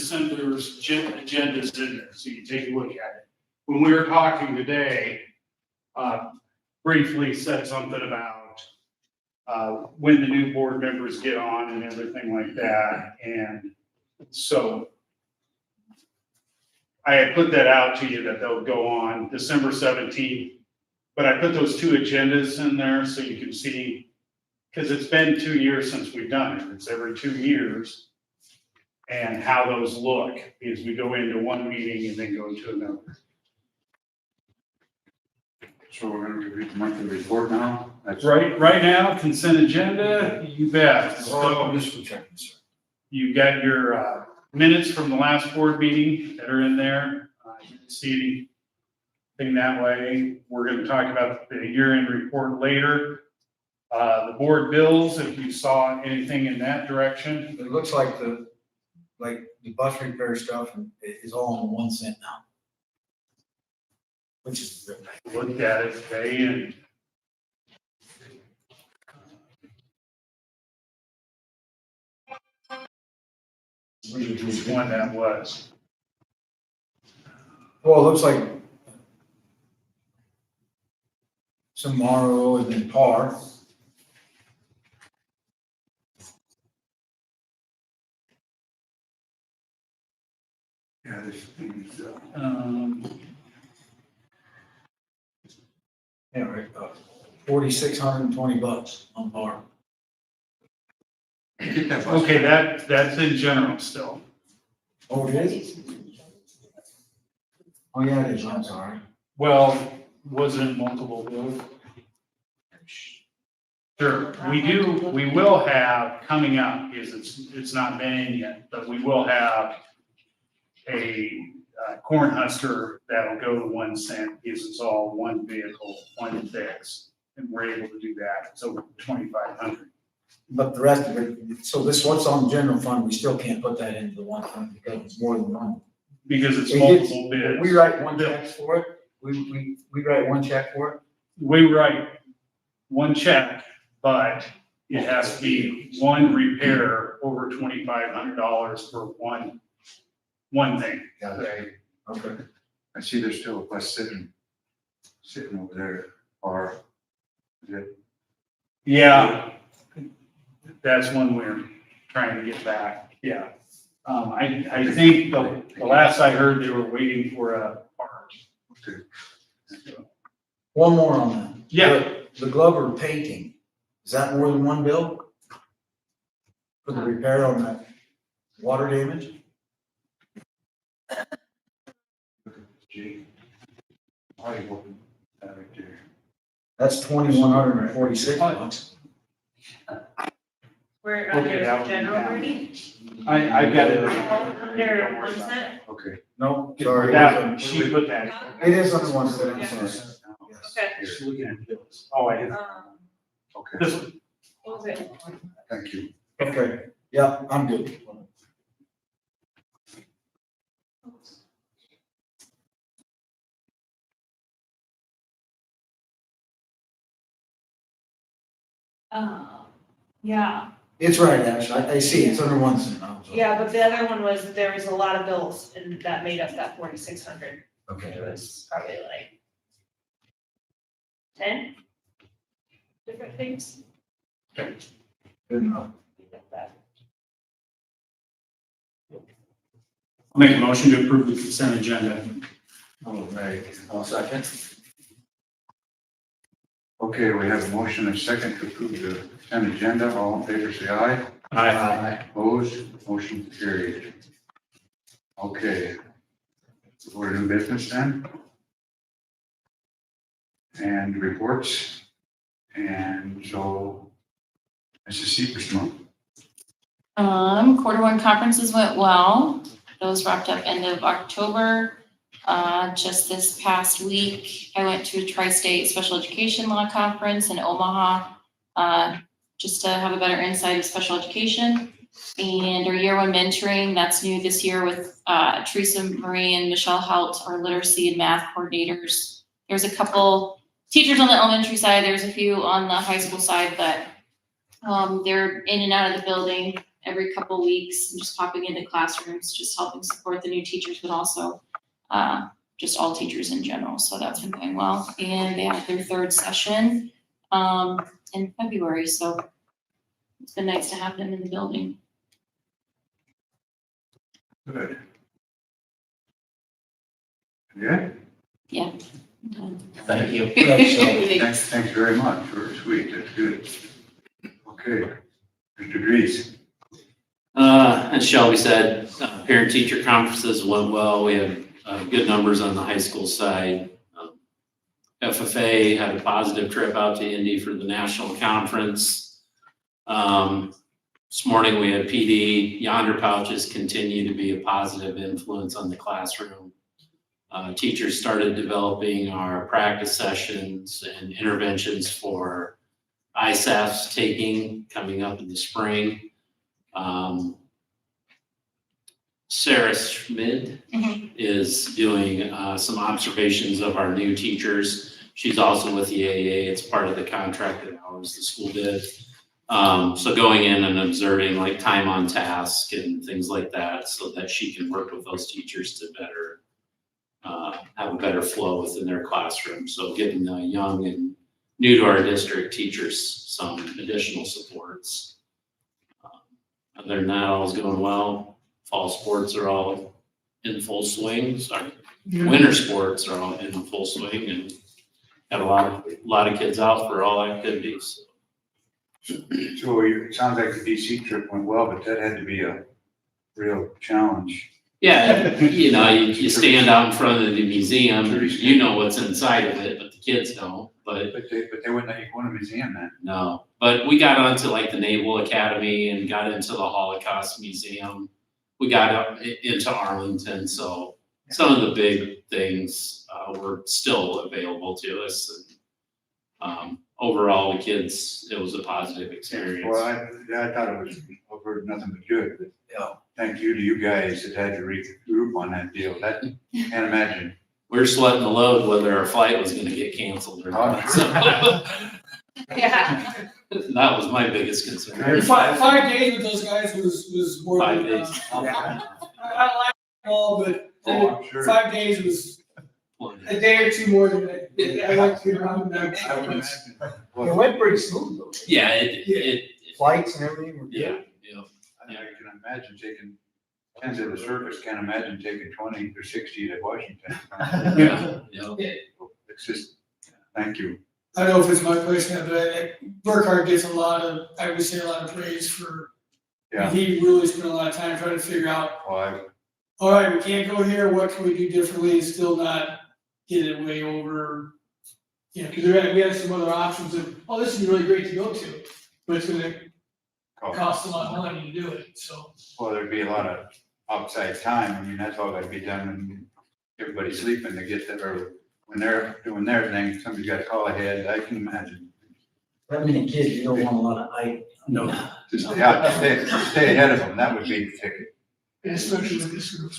December's agendas in there, so you take a look at it. When we were talking today, briefly said something about when the new board members get on and everything like that. And so I had put that out to you that they'll go on December 17th, but I put those two agendas in there so you can see, because it's been 2 years since we've done it. It's every 2 years, and how those look is we go into one meeting and then go into another. So we're gonna review the monthly report now? That's Right now, consent agenda, you bet. So just for checking, sir. you've got your minutes from the last board meeting that are in there. You can see anything that way. We're gonna talk about the year-end report later. The board bills, if you saw anything in that direction. It looks like the bus repair stuff is all on 1 cent now. Which is really nice. Looked at it today and which one that was. Well, it looks like some Morrow and then par. Yeah, this thing's, Yeah, right, $4,620 on par. get that bus. Okay, that's in general still. Oh, it is? Oh, yeah, it is, I'm sorry. Well, wasn't multiple bills? Sure, we will have coming up, is it's not been in yet, but we will have a corn husker that'll go to 1 cent, because it's all one vehicle, one fix, and we're able to do that. It's over 2,500. But the rest of it, so this, what's on general fund, we still can't put that into the one fund because it's more than one. Because it's It gets- multiple bids. We write one check for it, we write one check for it. We write one check, but it has to be one repair over $2,500 for one thing. Okay. Okay. I see there's still a bus sitting over there, or is it? Yeah, that's one we're trying to get back, yeah. I think the last I heard, they were waiting for a part. Okay. One more on that. Yeah. The Glover painting, is that more than one bill? For the repair on that water damage? Gee. Why are you open that right there? That's $2,146. We're Okay, under that one, general yeah. already? I've got it. Under 1 cent? Okay. No, sorry. That, she put that. It is under 1 cent, I'm Yeah. sorry. Yes. Okay. She's looking at bills. Oh, I didn't. Okay, This one. What was it? thank you. Okay, yeah, I'm good. Yeah, It's right, Ash, I see, it's under 1 cent. I'm sorry. yeah, but the other one was, there was a lot of bills and that made up that 4,600. Okay. It was probably like 10 different things. Good enough. Made up that. I'll make a motion to approve the consent agenda. All right, I'll second. Okay, we have a motion and a second to approve the consent agenda. All in favor, say aye. Aye. Opposed, motion carried. Okay. We're in business then. And reports. And so, Mrs. Seepersma. Quarter 1 conferences went well. Those wrapped up end of October. Just this past week, I went to a Tri-State Special Education Law Conference in Omaha, just to have a better insight of special education. And our year 1 mentoring, that's new this year with Teresa Marie and Michelle Halt, our literacy and math coordinators. There's a couple teachers on the elementary side, there's a few on the high school side, but they're in and out of the building every couple weeks, and just popping into classrooms, just helping support the new teachers, but also just all teachers in general. So that's been going well. And they had their third session in February. So it's been nice to have them in the building. Good. Yeah, Yeah. Thank you. thanks very much, very sweet, that's good. Okay, Mr. Dries. As Shelby said, parent-teacher conferences went well. We had good numbers on the high school side. FFA had a positive trip out to Indy for the national conference. This morning we had PD. Yonder pouches continue to be a positive influence on the classroom. Teachers started developing our practice sessions and interventions for ISAFs taking coming up in the spring. Sarah Schmid is doing some observations of our new teachers. She's also with the AAA. It's part of the contracted hours the school did. So going in and observing like time on task and things like that so that she can work with those teachers to better have a better flow within their classroom. So giving the young and new to our district teachers some additional supports. Other than that, all's going well. Fall sports are all in full swing. Sorry, winter sports are all in full swing, and got a lot of kids out for all activities. So it sounds like the DC trip went well, but that had to be a real challenge. Yeah, you know, you stand out in front of the museum, you know what's inside of it, but the kids don't. But But they wouldn't let you go in a museum then. no, but we got onto like the Naval Academy and got into the Holocaust Museum. We got up into Arlington, so some of the big things were still available to us. And overall, the kids, it was a positive experience. Well, I thought it was, I've heard nothing but good, but Yeah. thank you to you guys that had to regroup on that deal. That, can't imagine. We were sweating the load whether our flight was gonna get canceled or not. So Yeah. that was my biggest concern. 5 days with those guys was more 5 than days. enough. I like them all, but Oh, I'm sure. 5 days was a day or two more than I like to be around them. I would imagine. It Well, went pretty smooth though. Yeah, it Flights and everything were good. yeah. I can imagine taking 10 to the surface, can't imagine taking 20 or 60 to Washington. Yeah. It's just, thank you. I don't know if it's my place now, but Burkhardt gets I would say a lot of praise for, Yeah. he really spent a lot of time trying to figure out, Well, all right, we can't go here, what can we do differently and still not get it way over? You know, because we had some other options of, oh, this is really great to go to, but it's gonna cost a lot of money to do it, so. well, there'd be a lot of outside time. I mean, that's all gotta be done when everybody's sleeping to get there, or when they're doing their thing, somebody's gotta call ahead. I can imagine. That many kids, you don't want a lot of No. Just stay out, stay ahead of them. That would be the ticket. And especially with this group.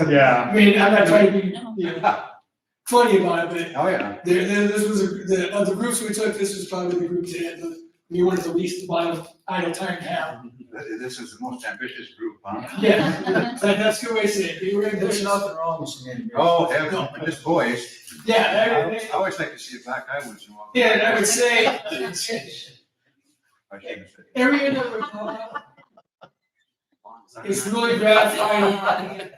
Yeah, I mean, I'm not trying to be, you know, funny about it, Oh, yeah. but this was, of the groups we took, this was probably the group that had we wanted the least amount of idle time to have. This is the most ambitious group, huh? Yeah, that's the way to say it. We were There's ambitious. nothing wrong with some integration. Oh, heaven, but this boys. Yeah, I always like to see a black eye once in a while. yeah, and I would say, I shouldn't have said it. every year that we come out, it's really gratifying.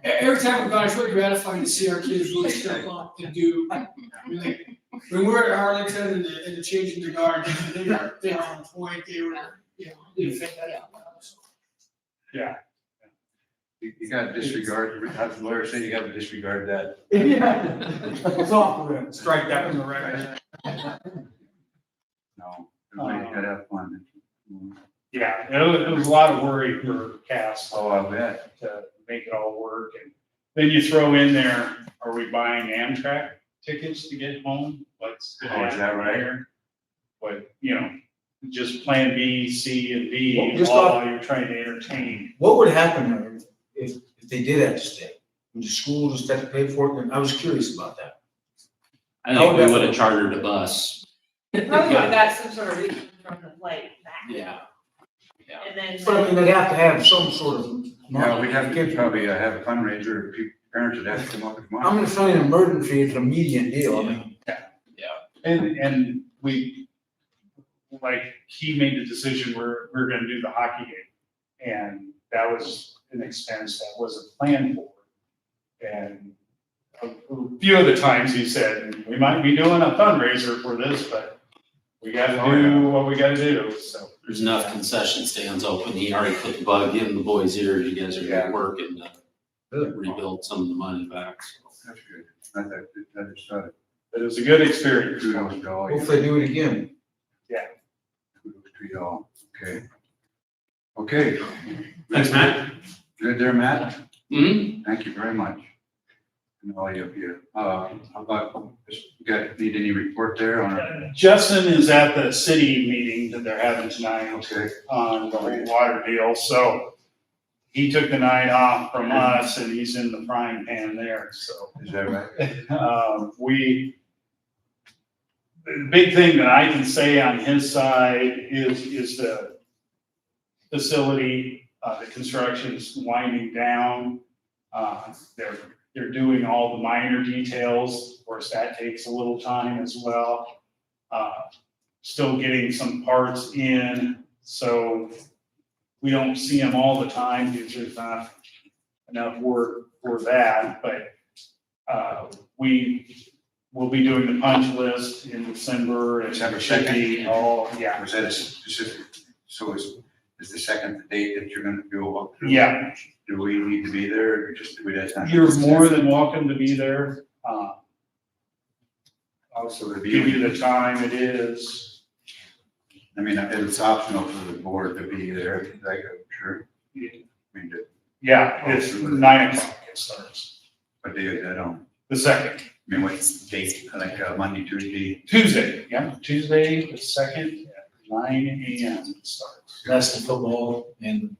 Every time we're gone, it's really gratifying to see our kids really step up and do, really, when we're at Arlington and the changing the guard, they are on point, they were, you know, they fit that out. yeah. You gotta disregard, as the lawyer said, you gotta disregard that. Yeah. It's off the rim. Strike that from the record. No, everybody's gotta have fun. Yeah, it was a lot of worry for Cass Oh, I bet. to make it all work. And then you throw in there, are we buying Amtrak tickets to get home? What's gonna Oh, is that happen right? there? But, you know, just plan B, C, and Well, D just while you're trying to entertain. What would happen if they did have to stay? Would the school just have to pay for it? And I was curious about that. I think we would have chartered a bus. Probably would have got some sort of refund from the flight back. Yeah. And then. But I mean, they'd have to have some sort of. Yeah, we'd have to probably have a fundraiser, parents would have to come up with money. I'm gonna say an emergency, it's an immediate deal, I mean. And we, like, he made the decision, we're gonna do the hockey game. And that was an expense that wasn't planned for. And a few of the times he said, we might be doing a fundraiser for this, but we gotta do what we gotta do, so. There's enough concession stands open. He already put the bug in the boys' ear. You guys are Yeah. working to rebuild some of the money back. So. That's good. That is, But it was a good experience. kudos to all you. Hopefully they do it again. Kudos to you all. Okay. Okay. Thanks, Matt. Good there, Matt. Hmm. Thank you very much. And all of you. How about, need any report there on? Justin is at the city meeting that they're having tonight Okay. on the water deal, so he took the night off from us and he's in the frying pan there, so. Is that right? The big thing that I can say on his side is the facility, the construction's winding down. They're doing all the minor details, of course, that takes a little time as well. Still getting some parts in, so we don't see them all the time because there's not enough work for that, but we will be doing the punch list in December. It December should 2nd? be all, yeah, Was that a specific, so is the second the date that you're gonna go up through? yeah. Do we need to be there or just, we that's not? You're more than welcome to be there. Also, I'll give you the time it is. I mean, it's optional for the board to be there, like, I'm sure. I mean, Yeah, it's 9:00 it starts, what day is that on? the second. I mean, what's the date, like, Monday, Tuesday? Tuesday, yeah, Tuesday, the second, at 9 a.m. it starts. That's the football and.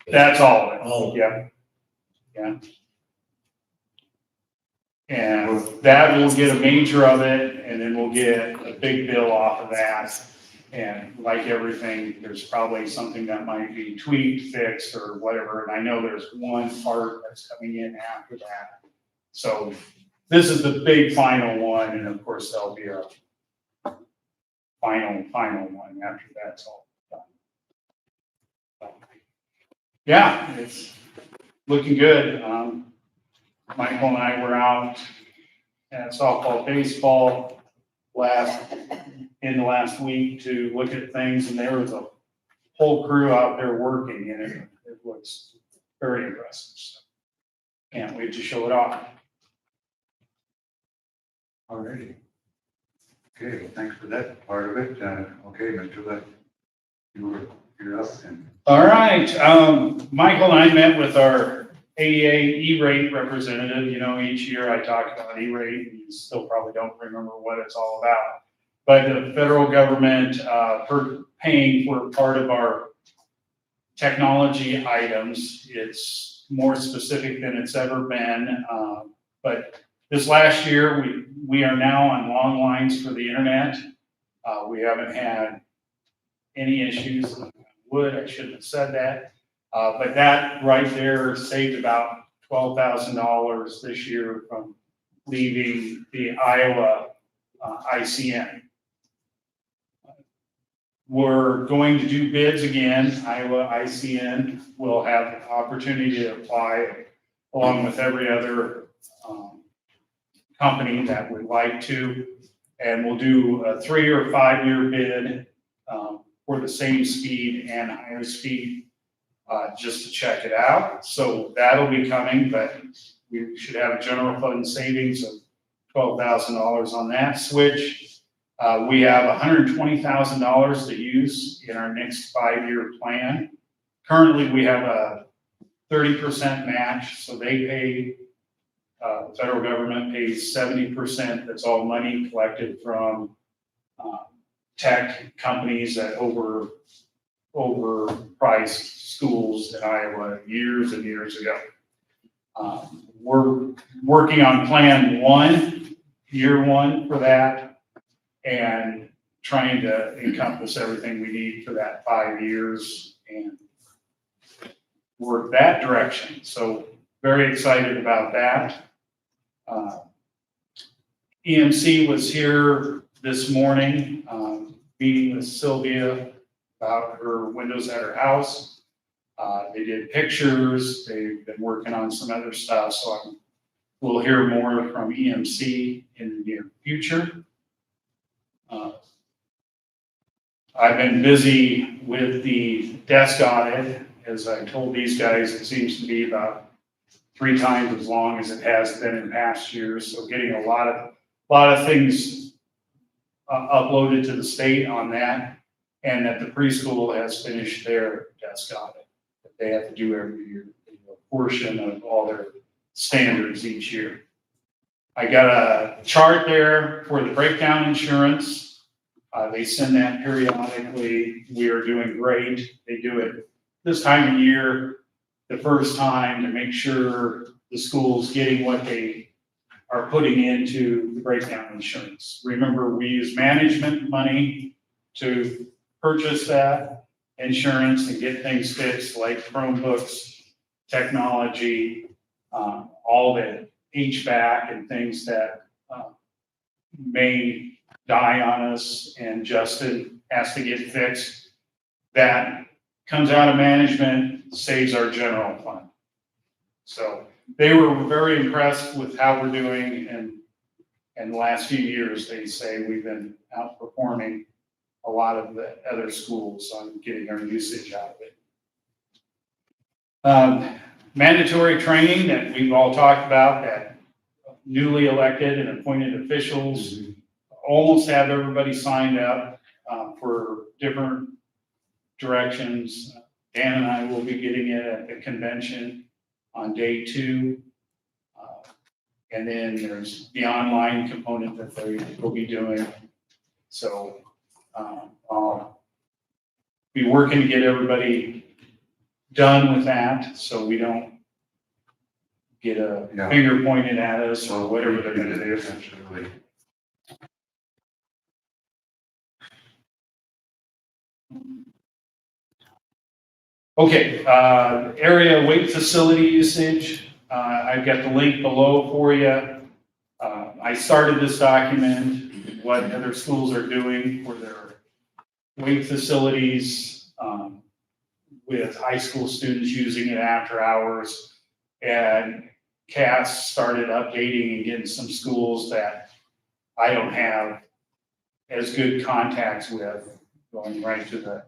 That's all of it. All of it. Yeah. Yeah. And that will get a major of it, and then we'll get a big bill off of that. And like everything, there's probably something that might be tweaked, fixed, or whatever, and I know there's one part that's coming in after that. So this is the big final one, and of course, there'll be a final one after that's all done. Yeah, it's looking good. Michael and I were out at softball, baseball in the last week to look at things, and there was a whole crew out there working, and it looks very impressive. So can't wait to show it off. Alrighty. Okay, well, thanks for that part of it. Okay, Mr. You're up and. All right, Michael and I met with our AEA E-rate representative. You know, each year I talk about E-rate, and you still probably don't remember what it's all about. But the federal government, for paying for part of our technology items, it's more specific than it's ever been. But this last year, we are now on long lines for the internet. We haven't had any issues. I shouldn't have said that. But that right there saved about $12,000 this year from leaving the Iowa ICN. We're going to do bids again. Iowa ICN will have the opportunity to apply along with every other company that would like to. And we'll do a 3 or 5 year bid for the same speed and higher speed, just to check it out. So that'll be coming, but we should have a general fund savings of $12,000 on that switch. We have $120,000 to use in our next 5-year plan. Currently, we have a 30% match, so they pay, the federal government pays 70%. That's all money collected from tech companies that overpriced schools in Iowa years and years ago. We're working on plan 1, year 1 for that. And trying to encompass everything we need for that 5 years and work that direction. So very excited about that. EMC was here this morning, meeting with Sylvia about her windows at her house. They did pictures, they've been working on some other stuff, so we'll hear more from EMC in the near future. I've been busy with the desk audit. As I told these guys, it seems to be about 3 times as long as it has been in past years. So getting a lot of things uploaded to the state on that, and that the preschool has finished their desk audit that they have to do every year, a portion of all their standards each year. I got a chart there for the breakdown insurance. They send that periodically. We are doing great. They do it this time of year, the first time, to make sure the school's getting what they are putting into the breakdown insurance. Remember, we use management money to purchase that insurance and get things fixed like Chromebooks, technology, all the HVAC and things that may die on us and Justin has to get fixed. That comes out of management, saves our general fund. So they were very impressed with how we're doing, and in the last few years, they say we've been outperforming a lot of the other schools on getting our usage out of it. Mandatory training that we've all talked about, that newly elected and appointed officials almost have everybody signed up for different directions. Dan and I will be getting it at the convention on day 2. And then there's the online component that they will be doing. So I'll be working to get everybody done with that, so we don't get a finger pointed at us or whatever they're gonna do. Absolutely. Okay, area weight facility usage. I've got the link below for you. I started this document, what other schools are doing for their weight facilities, with high school students using it after hours. And Cass started updating and getting some schools that I don't have as good contacts with, going right to the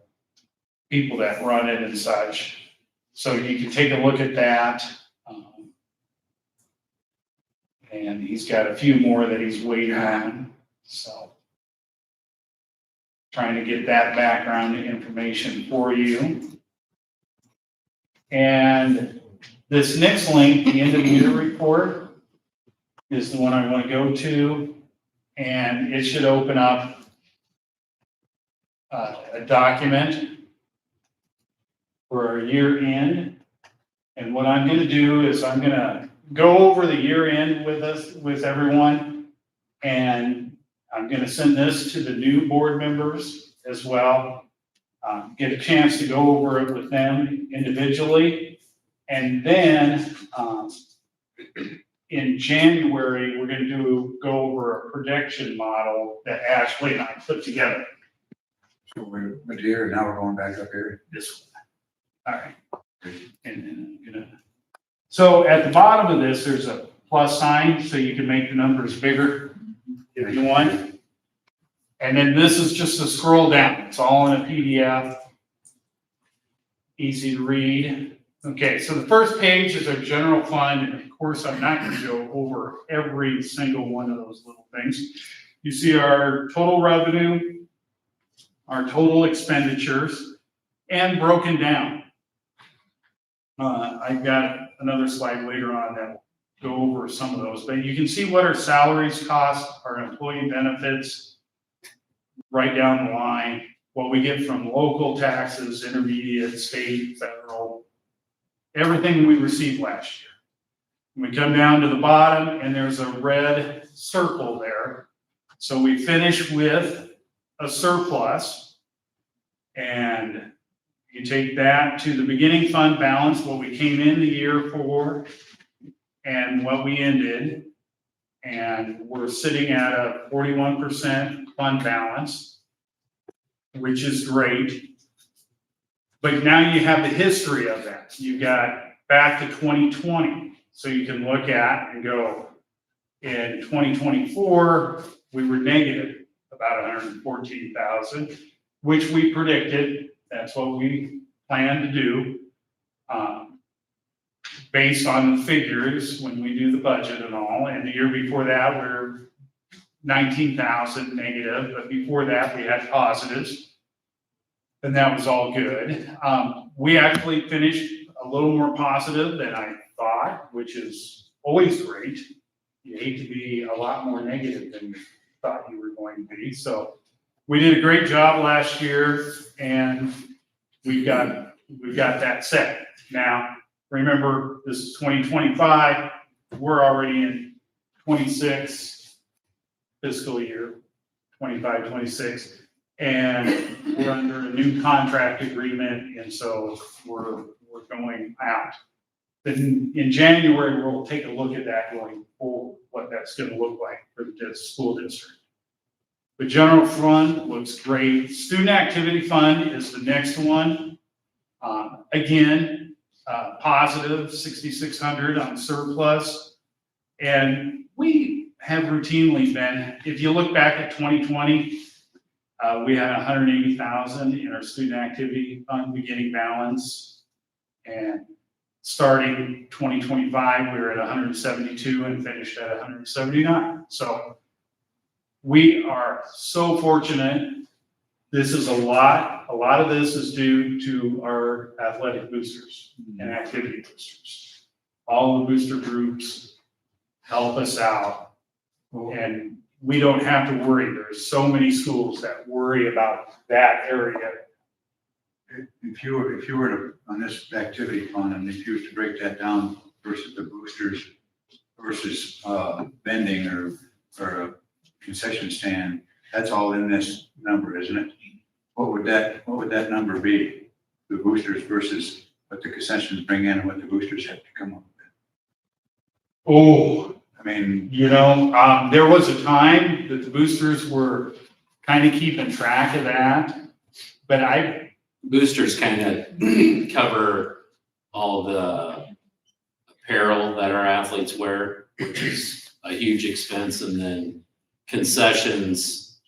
people that run it and such. So you can take a look at that. And he's got a few more that he's waiting on, so trying to get that background information for you. And this next link, the end of the year report, is the one I want to go to, and it should open up a document for our year end. And what I'm going to do is I'm going to go over the year end with everyone, and I'm going to send this to the new board members as well. Get a chance to go over it with them individually, and then in January we're going to go over a prediction model that Ashley and I put together. So we're here, now we're going back up here. This one. All right. And then I'm gonna. So at the bottom of this, there's a plus sign, so you can make the numbers bigger if you want. And then this is just a scroll down. It's all in a PDF. Easy to read. Okay, so the first page is our general fund, and of course, I'm not going to go over every single one of those little things. You see our total revenue, our total expenditures, and broken down. I've got another slide later on that will go over some of those, but you can see what our salaries cost, our employee benefits, right down the line, what we get from local taxes, intermediate, state, federal, everything we received last year. We come down to the bottom and there's a red circle there. So we finish with a surplus, and you take that to the beginning fund balance, what we came in the year for, and what we ended, and we're sitting at a 41% fund balance, which is great. But now you have the history of that. You got back to 2020, so you can look at and go, in 2024, we were negative about 114,000, which we predicted. That's what we plan to do. Based on the figures when we do the budget and all, and the year before that, we're 19,000 negative, but before that, we had positives. And that was all good. We actually finished a little more positive than I thought, which is always great. You hate to be a lot more negative than you thought you were going to be. So we did a great job last year, and we've got that set. Now, remember, this is 2025. We're already in 26 fiscal year, 25, 26. And we're under a new contract agreement, and so we're going out. Then in January, we'll take a look at that going forward, what that's gonna look like for the school district. The general fund looks great. Student activity fund is the next one. Again, positive 6,600 on surplus. And we have routinely been, if you look back at 2020, we had 180,000 in our student activity fund beginning balance. And starting 2025, we were at 172 and finished at 179. So we are so fortunate. This is a lot of this is due to our athletic boosters and activity boosters. All the booster groups help us out. And we don't have to worry. There's so many schools that worry about that area. If you were to, on this activity fund, and if you were to break that down versus the boosters versus vending or a concession stand, that's all in this number, isn't it? What would that number be? The boosters versus what the concessions bring in and what the boosters have to come up with? Oh, I mean, there was a time that the boosters were kind of keeping track of that, but Boosters kind of cover all the apparel that our athletes wear, which is a huge expense, and then concessions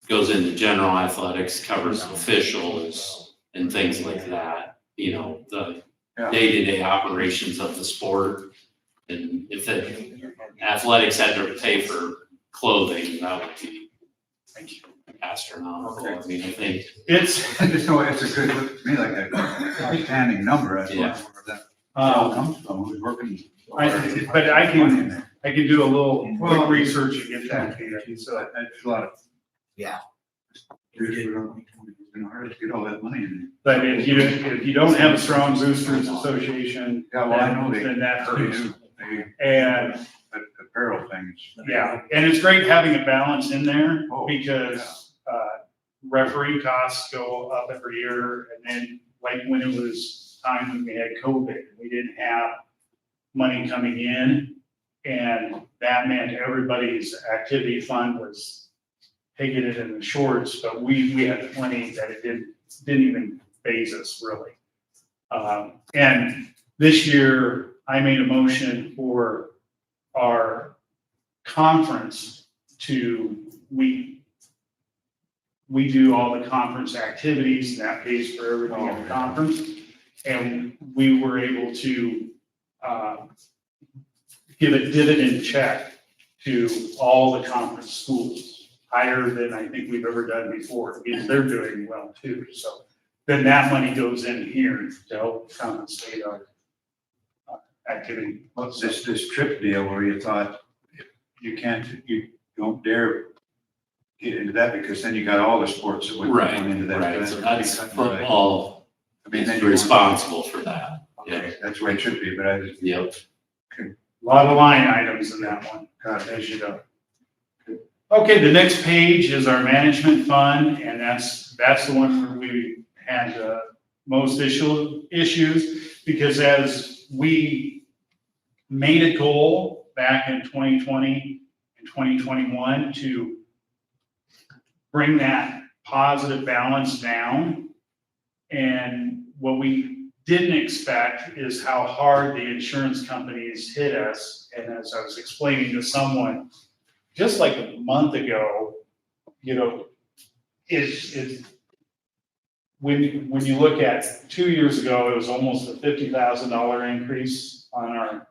goes into general athletics, covers officials and things like that. The day-to-day operations of the sport. And if the athletics had to pay for clothing, that would be astronomical. I mean, I think I just know it's a good, look to me like a outstanding number. I don't know where that all comes from, who's working. I can do a little quick research and get that data. So That's a lot of. Yeah. It's hard to get all that money in but if you don't have a strong boosters association, there. Yeah, well, I know then that hurts. they, And but apparel things. yeah, and it's great having a balance in there Oh, because referee costs go up every year. And then like when it was time when we had COVID, we didn't have money coming in. And that meant everybody's activity fund was taking it in the shorts, but we had plenty that it didn't even phase us really. And this year I made a motion for our conference we do all the conference activities, and that pays for everything in the conference. And we were able to give a dividend check to all the conference schools, higher than I think we've ever done before, because they're doing well too. So then that money goes in here to help compensate our activity. What's this trip deal where you thought you don't dare get into that because then you got all the sports that would go into that. Right, so that's football. I mean, then Is you're responsible for that. Okay, that's the way it should be, but I just. Yep. A lot of line items in that one, as you know. Okay, the next page is our management fund, and that's the one where we had the most issues, because as we made a goal back in 2020 and 2021 to bring that positive balance down. And what we didn't expect is how hard the insurance companies hit us. And as I was explaining to someone just like a month ago, you know, when you look at 2 years ago, it was almost a $50,000 increase on our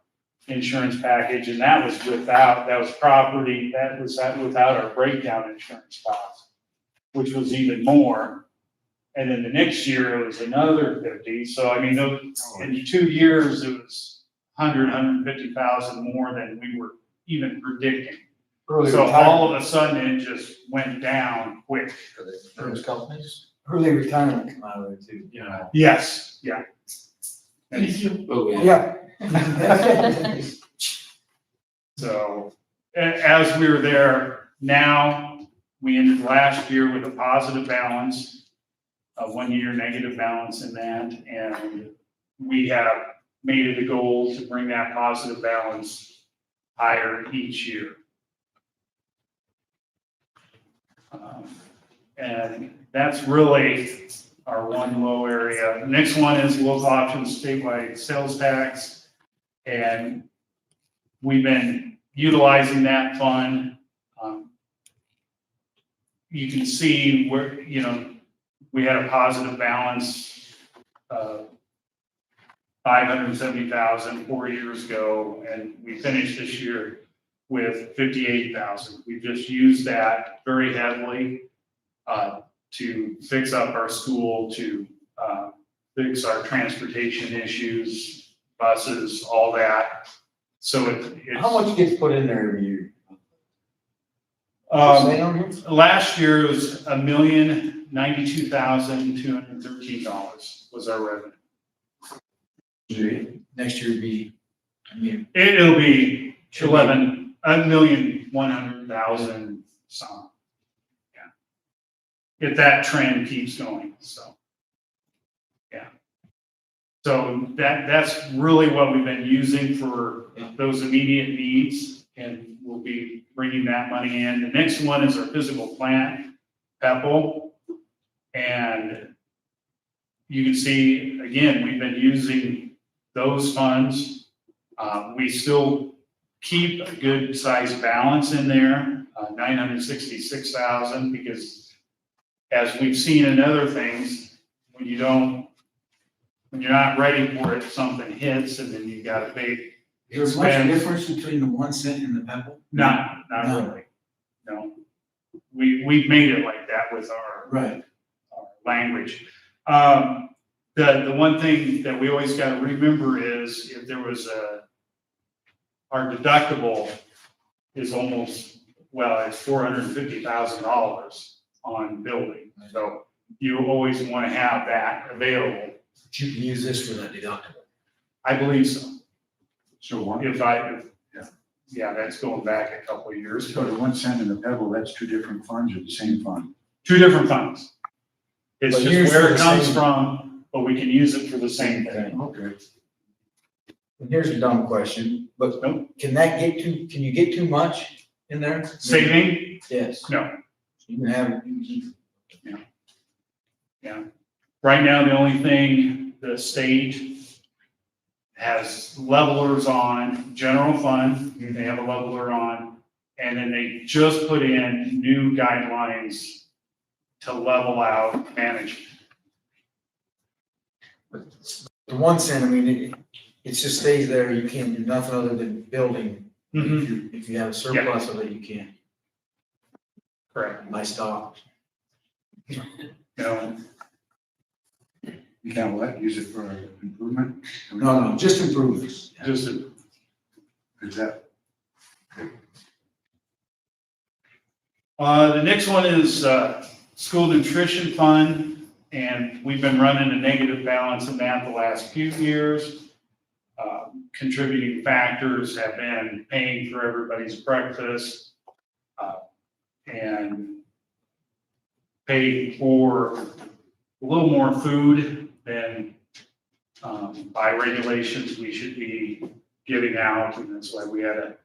insurance package, and that was without our breakdown insurance cost, which was even more. And then the next year, it was another 50. So I mean, in 2 years, it was 150,000 more than we were even predicting. Early So all retirement, of a sudden, it just went down quick. for the insurance companies. Early retirement come out of it too. Yeah. Yes, yeah. Thank you. Oh, yeah. Yeah. So, as we were there, now, we ended last year with a positive balance, a 1 year negative balance in that, and we have made it a goal to bring that positive balance higher each year. And that's really our one low area. The next one is local options statewide sales tax. And we've been utilizing that fund. You can see where, you know, we had a positive balance of 570,000 4 years ago, and we finished this year with 58,000. We just used that very heavily to fix up our school, to fix our transportation issues, buses, all that. So it's. How much gets put in there every year? Um, Say on here? Last year it was $1,092,213 was our revenue. Next year would be, I mean, It'll be 1,100,000 some. Yeah. If that trend keeps going, so. Yeah. So that's really what we've been using for those immediate needs, and we'll be bringing that money in. The next one is our physical plant, PEPL. And you can see, again, we've been using those funds. We still keep a good sized balance in there, 966,000, because as we've seen in other things, when you're not ready for it, something hits and then you gotta pay. is there much difference between the 1 cent and the pebble? Not No. really, no. We've made it like that with our Right. language. The one thing that we always gotta remember is if there was our deductible is almost, it's $450,000 on building. So you always wanna have that available. But you can use this for that deductible. I believe so. So one, Yeah, that's going back a couple of years. so the 1 cent and the pebble, that's two different funds or the same fund? Two different funds. It's But just used where for it the comes same- from, but we can use it for the same thing. Okay. And here's a dumb question, but Nope. can you get too much in there? Saving? Yes. No. You can have, Right now, the only thing the state has levelers on, general fund, they have a leveler on, and then they just put in new guidelines to level out management. the 1 cent, I mean, it just stays there, you can't do nothing other than building. If you have a surplus of it, you can't Correct. buy stock. No, You can't what, use it for improvement? No, just improvements. just Is that, the next one is school nutrition fund, and we've been running a negative balance in that the last few years. Contributing factors have been paying for everybody's breakfast, and pay for a little more food than, by regulations we should be giving out. And that's why we had a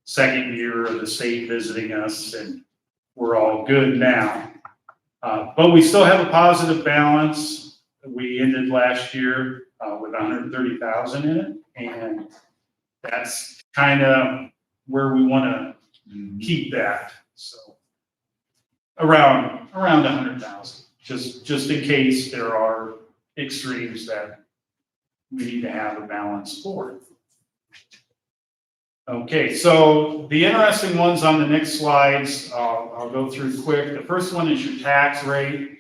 second year of the state visiting us, and we're all good now. But we still have a positive balance. We ended last year with 130,000 in it, and that's kind of where we want to keep that. So around 100,000, just in case there are extremes that we need to have a balance for. Okay, so the interesting ones on the next slides, I'll go through quick. The first one is your tax rate.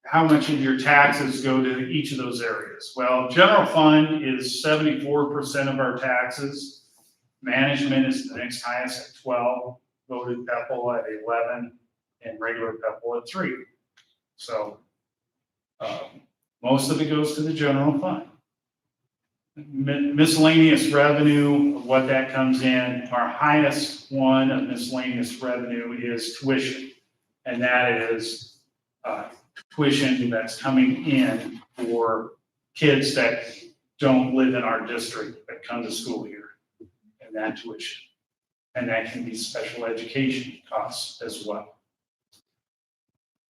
How much of your taxes go to each of those areas? Well, general fund is 74% of our taxes. Management is the next highest at 12, voted PEPAL at 11, and regular PEPAL at 3. So most of it goes to the general fund. Miscellaneous revenue, what that comes in, our highest one of miscellaneous revenue is tuition. And that is tuition that's coming in for kids that don't live in our district that come to school here, and that tuition. And that can be special education costs as well.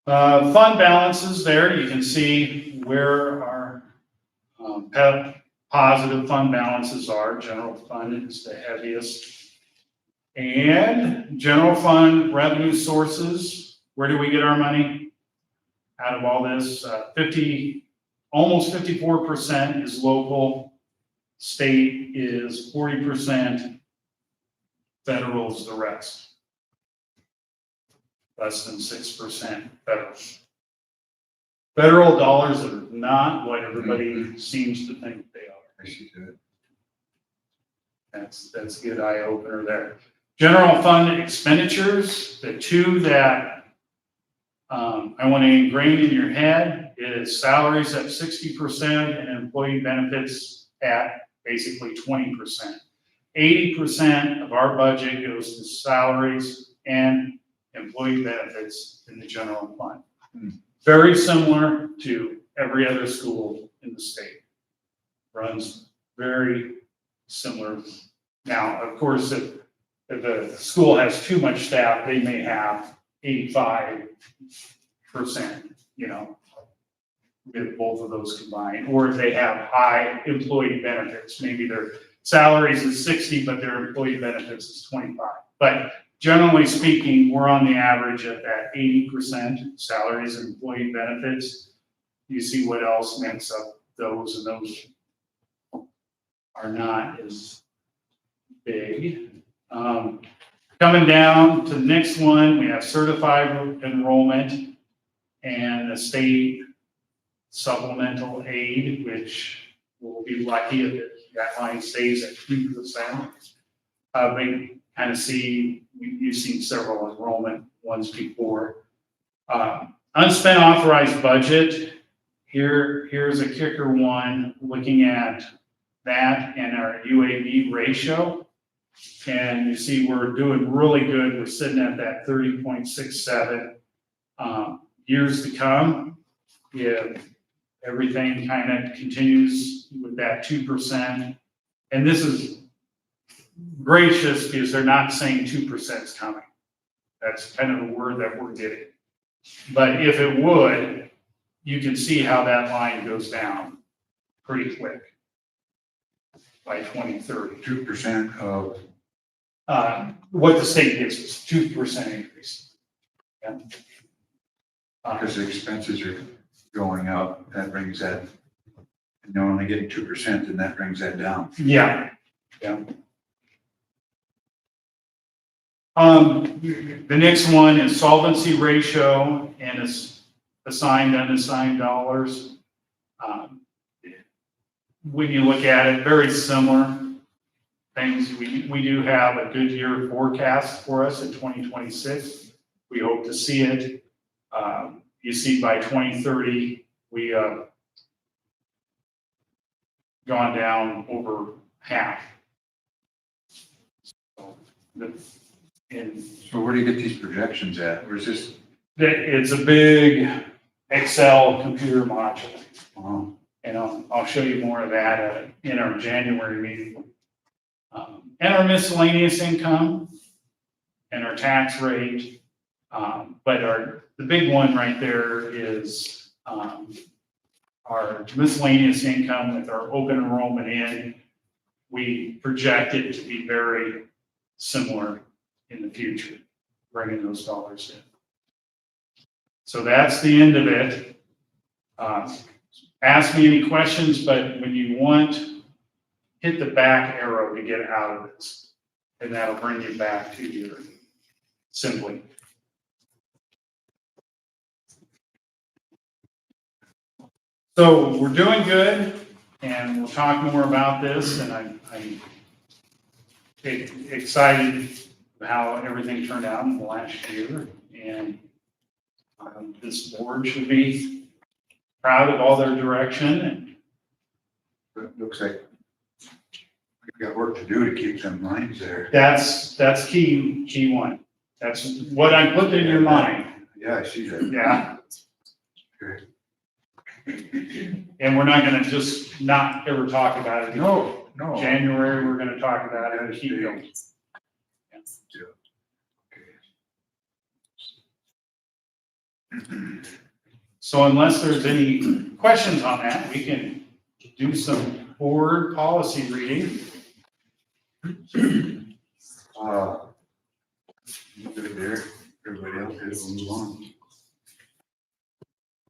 Fund balances there, you can see where our positive fund balances are. General fund is the heaviest. And general fund revenue sources, where do we get our money? Out of all this, almost 54% is local, state is 40%, federal is the rest. Less than 6% federal. Federal dollars are not what everybody seems to think they are. I see that. That's a good eye opener there. General fund expenditures, the two that I want to ingrain in your head is salaries at 60% and employee benefits at basically 20%. 80% of our budget goes to salaries and employee benefits in the general fund. Very similar to every other school in the state. Runs very similar. Now, of course, if the school has too much staff, they may have 85%, with both of those combined. Or if they have high employee benefits, maybe their salaries is 60, but their employee benefits is 25. But generally speaking, we're on the average at that 80% salaries and employee benefits. You see what else makes up those, and those are not as big. Coming down to the next one, we have certified enrollment and the state supplemental aid, which we'll be lucky if that line stays at 2%. We kind of see, you've seen several enrollment ones before. Unspent authorized budget, here's a kicker one, looking at that and our UAB ratio. And you see we're doing really good. We're sitting at that 30.67. Years to come, if everything kind of continues with that 2%. And this is gracious because they're not saying 2% is coming. That's kind of the word that we're getting. But if it would, you can see how that line goes down pretty quick by 2030. 2% of, What the state gives us, 2% increase. Yeah. because the expenses are going up, that brings that, and they're only getting 2%, and that brings that down. Yeah, yeah. The next one is solvency ratio and is assigned, unassigned dollars. When you look at it, very similar things. We do have a good year forecast for us in 2026. We hope to see it. You see by 2030, we gone down over half. So And So where do you get these projections at? Where's this? it's a big Excel computer module. And I'll show you more of that in our January meeting. And our miscellaneous income and our tax rate. But the big one right there is our miscellaneous income with our open enrollment in. We project it to be very similar in the future, bringing those dollars in. So that's the end of it. Ask me any questions, but when you want, hit the back arrow to get out of this, and that'll bring you back to your simply. So we're doing good, and we'll talk more about this, and I'm excited how everything turned out in the last year, and this board should be proud of all their direction. And It looks like we've got work to do to keep them lines there. that's key one. That's what I put in your mind. Yeah, I see that. Yeah. Okay. And we're not gonna just not ever talk about it. No. January, we're gonna talk about it and keep going. So unless there's any questions on that, we can do some board policy reading. Good there. Everybody else is, we'll move on.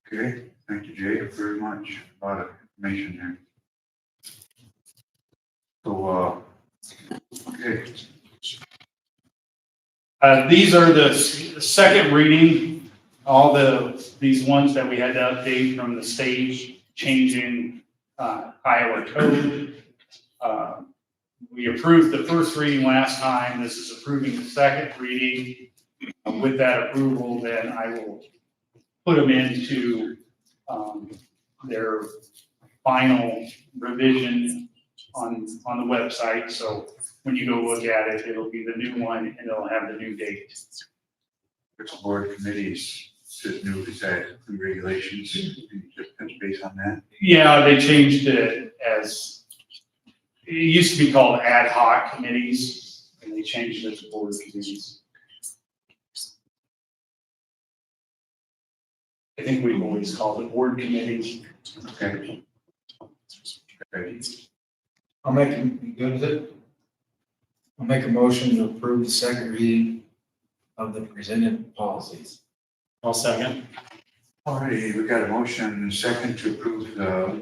Okay, thank you, Jay, very much. A lot of information there. So, okay. These are the second reading, all these ones that we had to update from the state changing Iowa code. We approved the first reading last time. This is approving the second reading. With that approval, then I will put them into their final revision on the website. So when you go look at it, it'll be the new one and it'll have the new date. Which board committees says new besides new regulations? Can you just touch base on that? Yeah, they changed it it used to be called ad hoc committees, and they changed it to board committees. I think we've always called it board committees. Okay. Okay. I'll make, you good with it? I'll make a motion to approve the second reading of the presented policies. I'll second. All righty, we got a motion and a second to approve the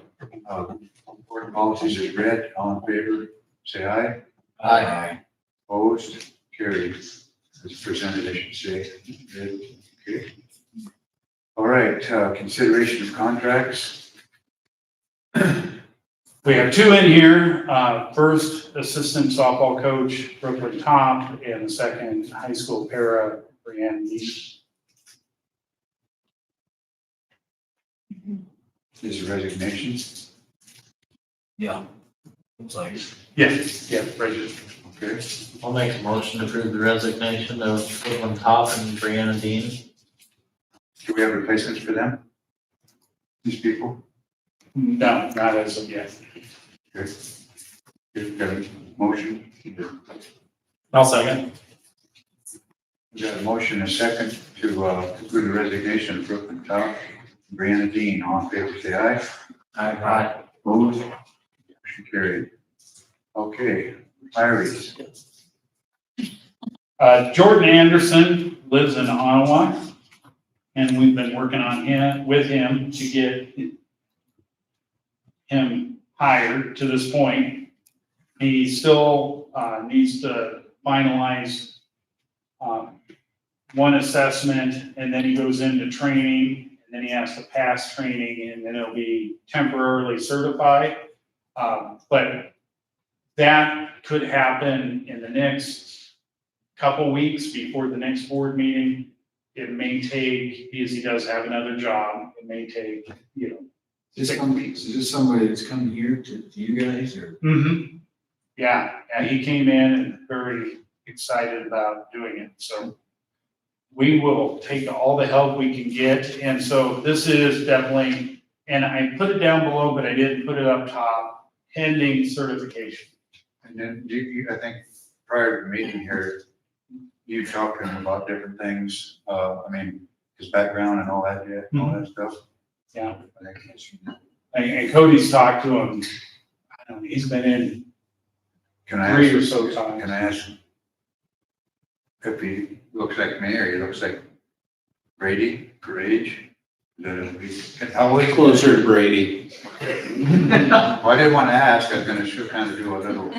board policies as read. All in favor, say aye. Aye. Opposed, carried. As presented, I should say. Read. Okay. All right, consideration of contracts. We have two in here. First, assistant softball coach, Brooklyn Top, and the second, high school para, Brianne Dees. These are resignations. Yeah. Looks like. Yes, yeah, Bridget. Okay. I'll make a motion to approve the resignation of Woodland Top and Brianna Dean. Do we have replacements for them? These people? No, not as of yet. Okay. We've got a motion. I'll second. We got a motion and a second to approve the resignation of Brooklyn Top, Brianna Dean. All in favor, say aye. Aye. Opposed? Motion carried. Okay, hires. Jordan Anderson lives in Ottawa, and we've been working on with him to get him hired to this point. He still needs to finalize one assessment, and then he goes into training, and then he has to pass training, and then he'll be temporarily certified. But that could happen in the next couple weeks before the next board meeting. It may take, because he does have another job, it may take, Is this somebody that's coming here to you guys or? Yeah, he came in and very excited about doing it, so we will take all the help we can get, and so this is definitely, and I put it down below, but I didn't put it up top, pending certification. And then I think prior to the meeting here, you talked to him about different things, I mean, his background and all that, yeah, all that stuff. Yeah. I think that's- And Cody's talked to him, I don't know, he's been in Can I 3 or ask, so times. can I ask if he looks like me or he looks like Brady for age? How old is he? Closer to Brady. Well, I didn't want to ask, I was gonna sure kind of do a little,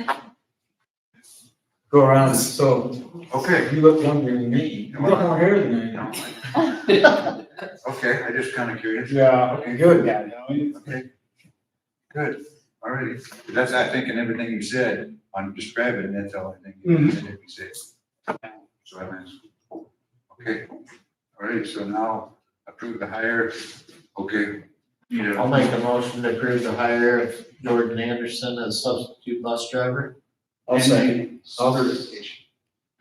Go around, so okay. you look younger than me. You got more hair than I do. No. Okay, I just kind of curious. Yeah, Okay, Good. yeah, no, okay. Good, all righty. That's, I think, in everything you said, I'm describing, that's all I think you said. So I meant, okay, all right, so now approve the hire, okay. Need a- I'll make a motion to approve the hire of Jordan Anderson as substitute bus driver, I'll second. Certification.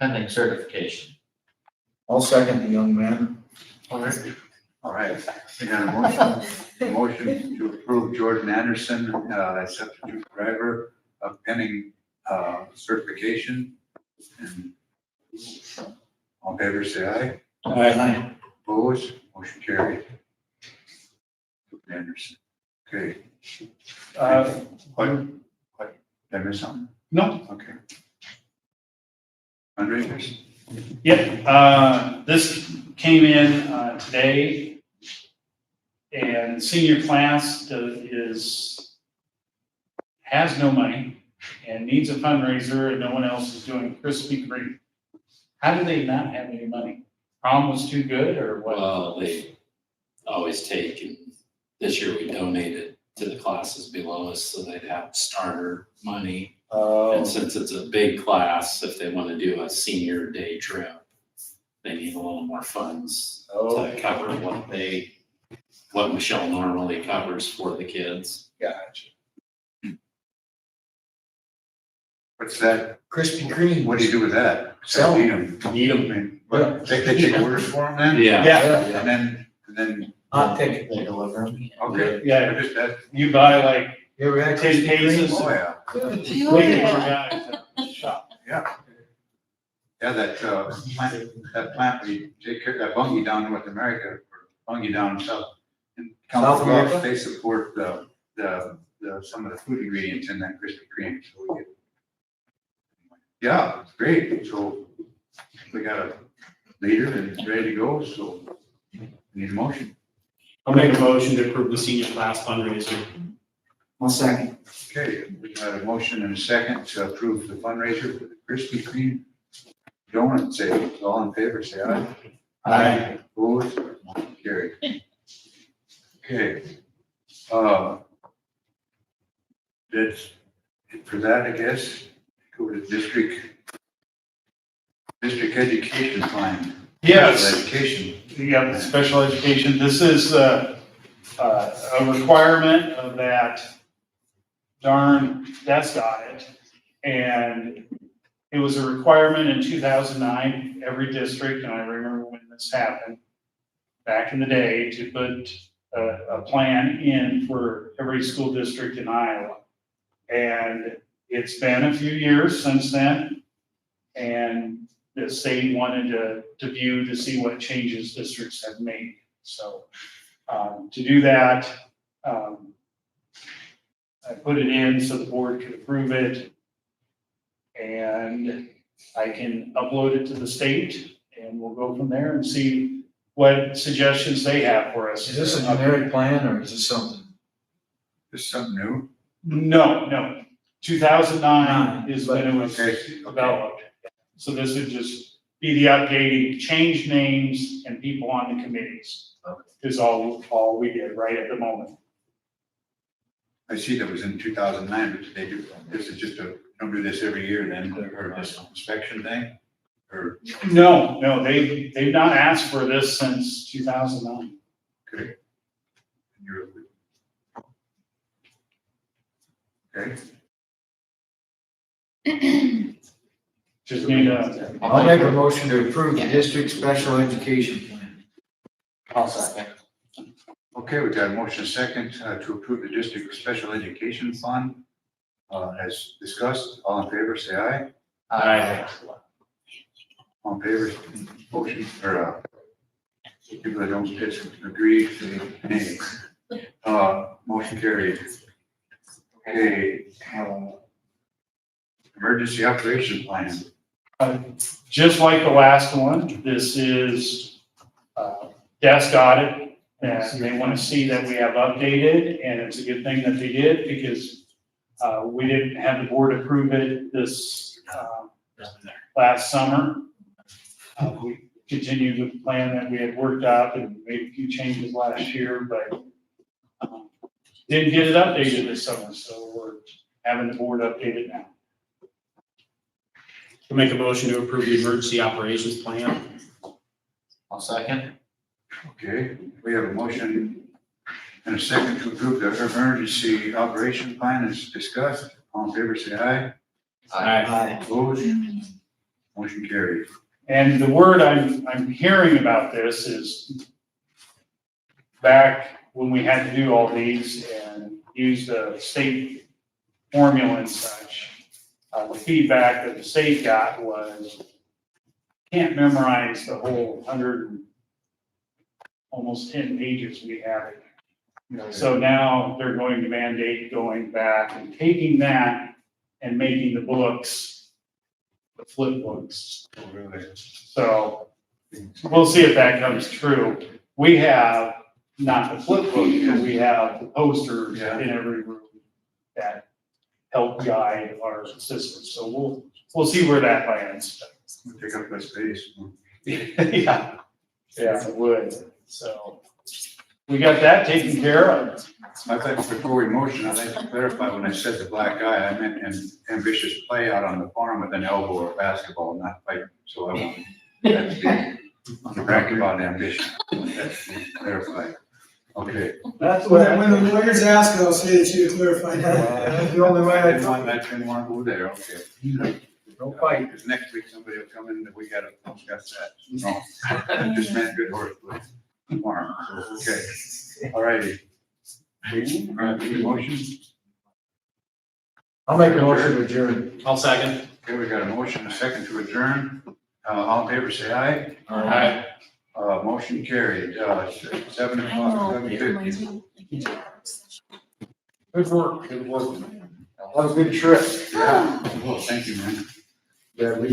pending certification. I'll second the young man. All right, we got a motion to approve Jordan Anderson, as substitute driver, pending, certification. And all in favor, say aye. Aye. Opposed, motion carried. Anderson, okay, what, did I miss something? No, Okay. Fundraisers? yep, this came in, today. And senior class has no money and needs a fundraiser and no one else is doing Krispy Kreme. How do they not have any money? Prom was too good or what? Well, they always take, and this year we donated to the classes below us so they'd have starter money. And since it's a big class, if they want to do a senior day trip, they need a little more funds to cover what Michelle normally covers for the kids. Gotcha. What's that? Krispy Kreme. What do you do with that? Sell Eat them. Eat 'em. What, they take orders for them then? Yeah, Yeah, And then, Hot ticket. They deliver them. okay. yeah, I just, that, you buy like You ever had 10 Krispy Kreme? cases. oh, yeah. Waiting for guys to shop. Yeah, that plant, we take care of that Bungie down in North America, or Bungie down south. In South Council Bluffs, America? they support some of the food ingredients in that Krispy Kreme, so we get. Yeah, it's great, so we got a leader and it's ready to go, so we need a motion. I'll make a motion to approve the senior class fundraiser. I'll second. Okay, we got a motion and a second to approve the fundraiser for the Krispy Kreme donut sale. All in favor, say aye. Aye. Opposed, motion carried. Okay. That's it for that, I guess. Go to district education plan. Yes. Education. Yeah, special education, this is a requirement of that darn desk audit. And it was a requirement in 2009, every district, and I remember when this happened, back in the day, to put a plan in for every school district in Iowa. And it's been a few years since then, and the state wanted to view to see what changes districts have made. So to do that, I put it in so the board could approve it. And I can upload it to the state and we'll go from there and see what suggestions they have for us. Is this a generic plan or is this something? Is something new? No, 2009 is when it was Okay. developed. So this would just be the updating, change names and people on the committees. Is all we did right at the moment. I see that was in 2009, but they do, this is just don't do this every year then, or this inspection thing? Or, No, they've not asked for this since 2009. okay. You're. Okay, Just need a, I'll make a motion to approve the district special education plan. I'll second. Okay, we got a motion second to approve the district special education fund. As discussed, all in favor, say aye. Aye. All in favor, motion, or, people that don't agree, say nay. Motion carried. Okay, emergency operation plan. just like the last one, this is desk audit, and they want to see that we have updated, and it's a good thing that they did, because we didn't have the board approve it this last summer. We continued with the plan that we had worked out and made a few changes last year, but didn't get it updated this summer, so we're having the board update it now. I'll make a motion to approve the emergency operations plan. I'll second. Okay, we have a motion and a second to approve the emergency operation plan as discussed. All in favor, say aye. Aye. Opposed? Motion carried. And the word I'm hearing about this is back when we had to do all these and use the state formula and such, the feedback that the state got was, can't memorize the whole 100, almost 10 pages we have. So now they're going to mandate going back and taking that and making the books, the flip books. Oh, really? So we'll see if that comes true. We have not the flip book, because we have the posters in every room that help guide our systems. So we'll see where that lands. We'll take up that space. Yeah, it would. So we got that taken care of. I think before we motion, I'd like to clarify, when I said the black eye, I meant an ambitious play out on the farm with an elbow or basketball, not fighting. So I want that to be on the back about ambition. That's to be clarified. Okay. That's When the lawyers ask, I'll say that you clarified that. That's the only way I I didn't want to go there, okay. No fight. Because next week somebody will come in that we gotta discuss that. No, I just meant good horse farm, so, okay. All righty. All right, any motion? I'll make a motion to adjourn. I'll second. Okay, we got a motion, and a second to adjourn. All in favor, say aye. Aye. Motion carried, 7 I o'clock, know, it 7:50. reminds me. Good work, good work. That was a good trip. Yeah, well, thank you, man. Yeah, we